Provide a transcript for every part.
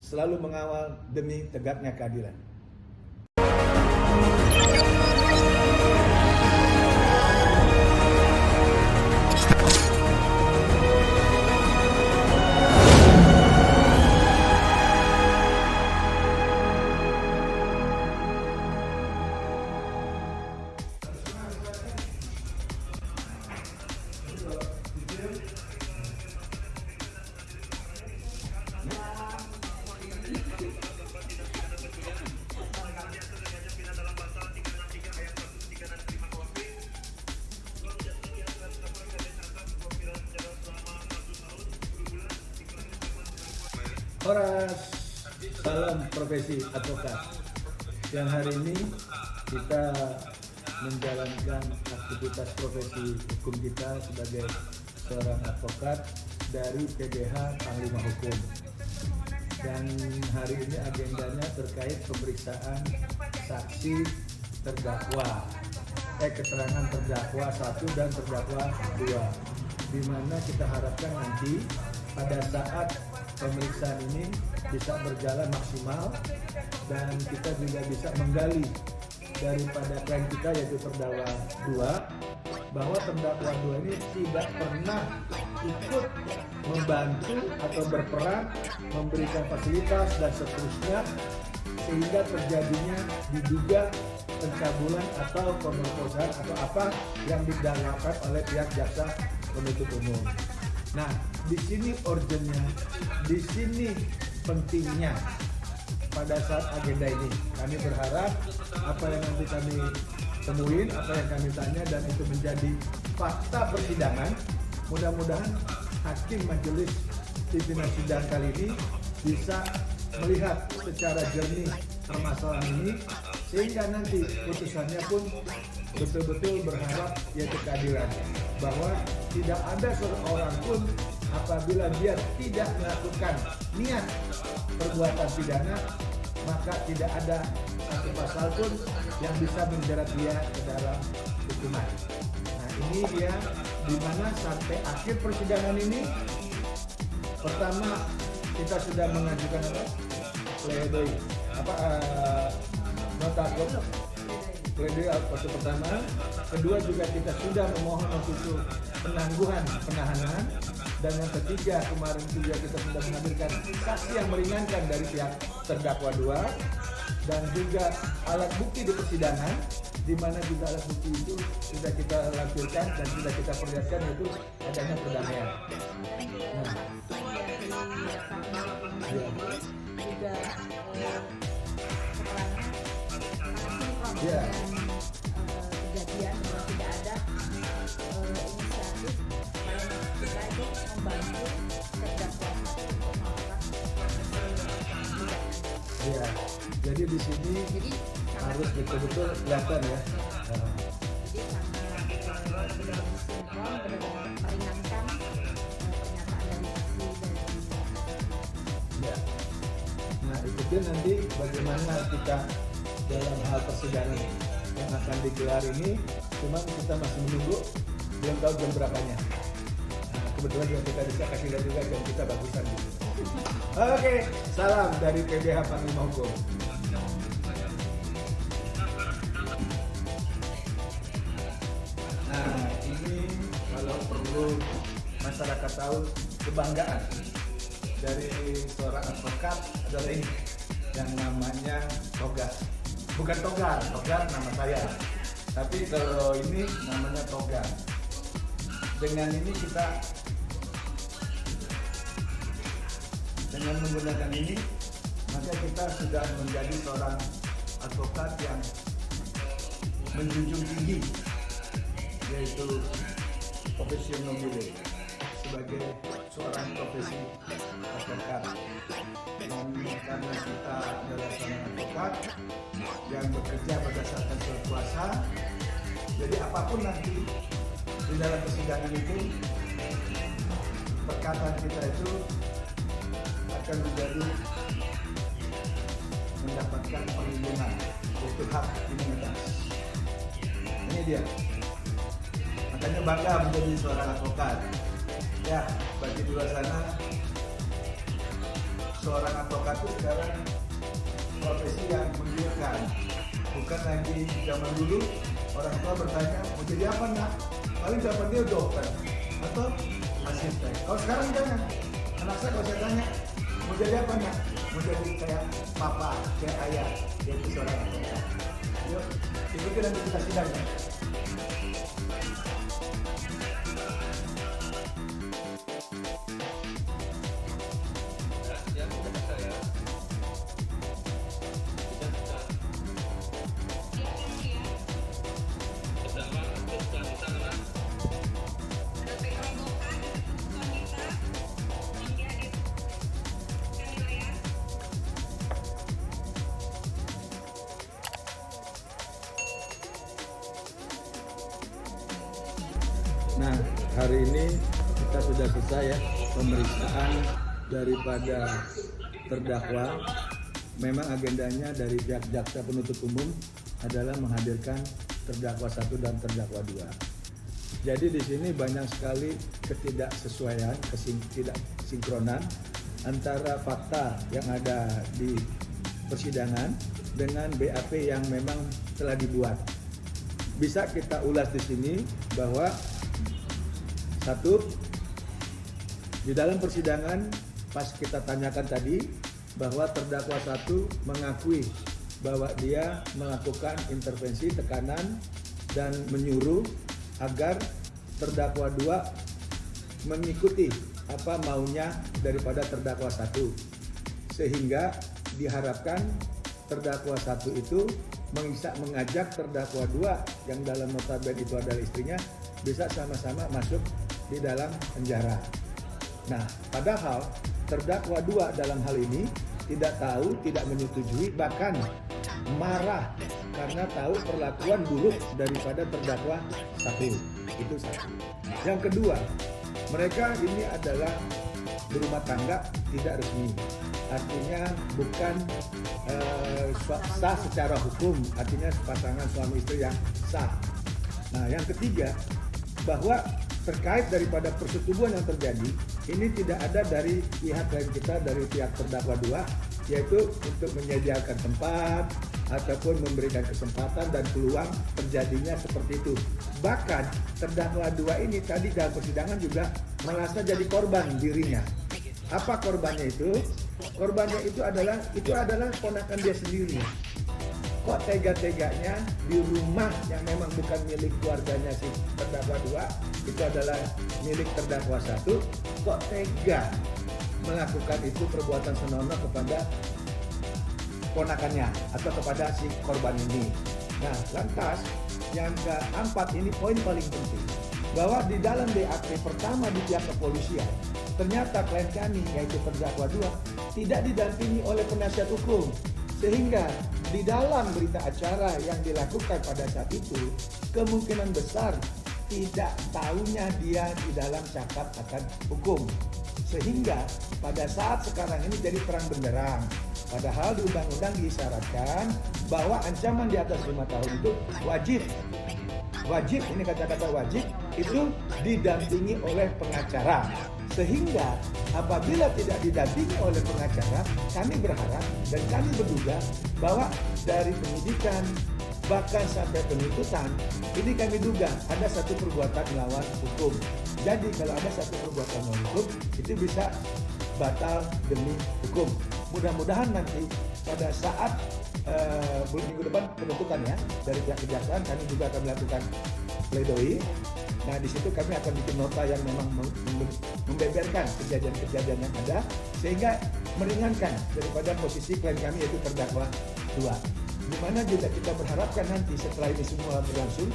selalu mengawal demi tegaknya keadilan. Horas, salam profesi advokat. Yang hari ini kita menjalankan aktivitas profesi hukum kita sebagai seorang advokat dari PDH Panglima Hukum. Dan hari ini agendanya terkait pemeriksaan saksi terdakwa, keterangan terdakwa 1 dan terdakwa 2, di mana kita harapkan nanti pada saat pemeriksaan ini bisa berjalan maksimal dan kita juga bisa menggali daripada klien kita yaitu terdakwa 2 bahwa terdakwa 2 ini tidak pernah ikut membantu atau berperan memberikan fasilitas dan seterusnya sehingga terjadinya diduga pencabulan atau pemerkosaan atau apa yang didakwakan oleh pihak jaksa penuntut umum. Nah, di sini urgentnya, di sini pentingnya pada saat agenda ini. Kami berharap apa yang nanti kami temuin, apa yang kami tanya dan itu menjadi fakta persidangan. Mudah-mudahan hakim majelis pimpinan sidang kali ini bisa melihat secara jernih permasalahan ini sehingga nanti putusannya pun betul-betul berharap yaitu keadilan, bahwa tidak ada seorang pun apabila dia tidak melakukan niat perbuatan pidana maka tidak ada satu pasal pun yang bisa menjerat dia ke dalam hukuman. Nah, ini dia di mana sampai akhir persidangan ini pertama kita sudah mengajukan pledoi nota pledoi waktu pertama, kedua juga kita sudah memohon untuk penangguhan penahanan, dan yang ketiga kemarin juga kita sudah menghadirkan saksi yang meringankan dari pihak terdakwa 2 dan juga alat bukti di persidangan di mana juga alat bukti itu sudah kita lampirkan dan sudah kita perlihatkan yaitu adanya perdamaian. Nah, ya. Kejadian bahwa tidak ada inisiatif kita itu membantu terdakwa untuk melakukan ya, jadi di sini harus betul-betul kelihatan ya. Jadi sangat benar-benar sinkron, benar-benar meringankan pernyataan dari saksi dari Ya. Nah, ikutin nanti bagaimana kita dalam hal persidangan yang akan digelar ini, cuman kita masih menunggu, belum tahu jam berapanya. Nah, kebetulan juga kita bisa kasih lihat juga jam kita bagusan gitu. Oke, salam dari PDH Panglima Hukum. Nah, ini kalau perlu masyarakat tahu kebanggaan dari seorang advokat adalah ini yang namanya toga. Bukan togar, togar nama saya. Tapi kalau ini namanya toga. Dengan ini kita dengan menggunakan ini maka kita sudah menjadi seorang advokat yang menjunjung tinggi yaitu profesional nobile sebagai seorang profesi advokat. Dan karena kita adalah seorang advokat yang bekerja berdasarkan surat kuasa, jadi apapun nanti di dalam persidangan itu perkataan kita itu akan menjadi mendapatkan perlindungan yaitu hak imunitas. Ini dia. Makanya bangga menjadi seorang advokat. Ya, bagi di luar sana seorang advokat itu sekarang profesi yang menggiurkan. Bukan lagi zaman dulu orang tua bertanya mau jadi apa nak? Paling jawaban dia dokter atau asisten. Kalau sekarang jangan. Anak saya kalau saya tanya mau jadi apa nak? Mau jadi kayak papa, kayak ayah, yaitu seorang advokat. Yuk, ikuti nanti kita sidang ya. Nah, hari ini kita sudah selesai ya pemeriksaan daripada terdakwa. Memang agendanya dari pihak jaksa penuntut umum adalah menghadirkan terdakwa 1 dan terdakwa 2. Jadi di sini banyak sekali ketidaksesuaian, ketidaksinkronan antara fakta yang ada di persidangan dengan BAP yang memang telah dibuat. Bisa kita ulas di sini bahwa 1, di dalam persidangan pas kita tanyakan tadi bahwa terdakwa 1 mengakui bahwa dia melakukan intervensi, tekanan dan menyuruh agar terdakwa 2 mengikuti apa maunya daripada terdakwa 1, sehingga diharapkan terdakwa 1 itu bisa mengajak terdakwa 2 yang dalam notabene itu adalah istrinya bisa sama-sama masuk di dalam penjara. Nah, padahal terdakwa 2 dalam hal ini tidak tahu, tidak menyetujui, bahkan marah karena tahu perlakuan buruk daripada terdakwa 1. Itu satu. Yang kedua, mereka ini adalah berumah tangga tidak resmi. Artinya bukan sah secara hukum, artinya pasangan suami istri yang sah. Nah, yang ketiga, bahwa terkait daripada persetubuhan yang terjadi, ini tidak ada dari pihak lain kita, dari pihak terdakwa 2, yaitu untuk menyediakan tempat ataupun memberikan kesempatan dan peluang terjadinya seperti itu. Bahkan terdakwa 2 ini tadi dalam persidangan juga merasa jadi korban dirinya. Apa korbannya itu? Korbannya itu adalah ponakan dia sendiri. Kok tega-teganya di rumah yang memang bukan milik keluarganya si terdakwa 2, itu adalah milik terdakwa 1, kok tega melakukan itu perbuatan senonoh kepada ponakannya atau kepada si korban ini. Nah, lantas yang keempat ini poin paling penting, bahwa di dalam BAP pertama di pihak kepolisian, ternyata klien kami yaitu terdakwa 2 tidak didampingi oleh penasihat hukum, sehingga di dalam berita acara yang dilakukan pada saat itu kemungkinan besar tidak tahunya dia di dalam cakap akan hukum, sehingga pada saat sekarang ini jadi terang benderang. Padahal di undang-undang disyaratkan bahwa ancaman di atas 5 tahun itu wajib, ini kata-kata wajib, itu didampingi oleh pengacara. Sehingga apabila tidak didampingi oleh pengacara, kami berharap dan kami berduga bahwa dari penyidikan bahkan sampai penuntutan, ini kami duga ada satu perbuatan melawan hukum. Jadi kalau ada satu perbuatan melawan hukum, itu bisa batal demi hukum. Mudah-mudahan nanti pada saat minggu depan penuntutan ya dari pihak kejaksaan, kami juga akan melakukan pledoi. Nah, di situ kami akan bikin nota yang memang membeberkan kejadian-kejadian yang ada sehingga meringankan daripada posisi klien kami yaitu terdakwa 2. Di mana juga kita berharapkan nanti setelah ini semua berlangsung,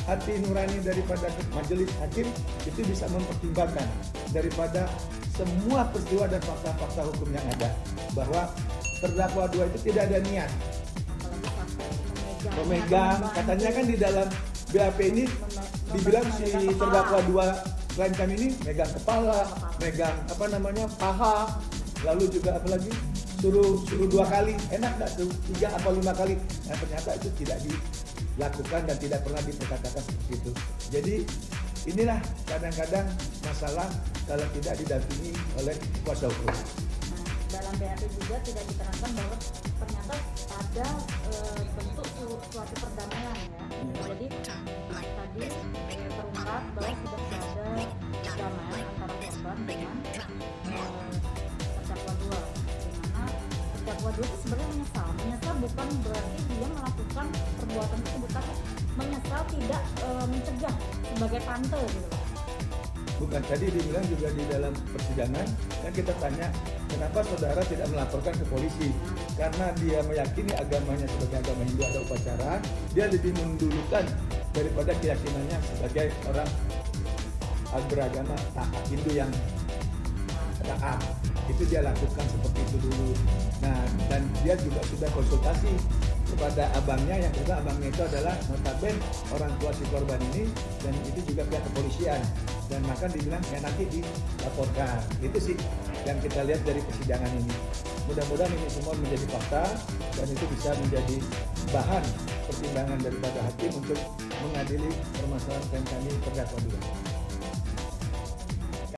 hati nurani daripada majelis hakim itu bisa mempertimbangkan daripada semua peristiwa dan fakta-fakta hukum yang ada, bahwa terdakwa 2 itu tidak ada niat memegang, katanya kan di dalam BAP ini dibilang si terdakwa 2 klien kami ini megang kepala, megang paha, lalu juga apalagi suruh 2 kali, enak nggak tuh 3 atau 5 kali. Nah, ternyata itu tidak dilakukan dan tidak pernah diperkatakan seperti itu. Jadi inilah kadang-kadang masalah kalau tidak didampingi oleh kuasa hukum. Dalam dalam BAP juga tidak diterangkan bahwa ternyata ada bentuk suatu perdamaian ya. Jadi tadi terungkap bahwa sudah ada damai antara korban dengan terdakwa 2, di mana terdakwa 2 itu sebenarnya menyesal bukan berarti dia melakukan perbuatan tersebut, tapi menyesal tidak mencegah sebagai tante gitu loh. Bukan, tadi dibilang juga di dalam persidangan kan kita tanya kenapa saudara tidak melaporkan ke polisi, karena dia meyakini agamanya sebagai agama Hindu ada upacara, dia lebih mendulukan daripada keyakinannya sebagai orang beragama Hindu yang taat. Itu dia lakukan seperti itu dulu. Nah, dan dia juga sudah konsultasi kepada abangnya, yang kedua abangnya itu adalah notabene orang tua si korban ini, dan itu juga pihak kepolisian, dan maka dibilang ya nanti dilaporkan. Itu sih yang kita lihat dari persidangan ini. Mudah-mudahan ini semua menjadi fakta dan itu bisa menjadi bahan pertimbangan daripada hakim untuk mengadili permasalahan klien kami terdakwa 2.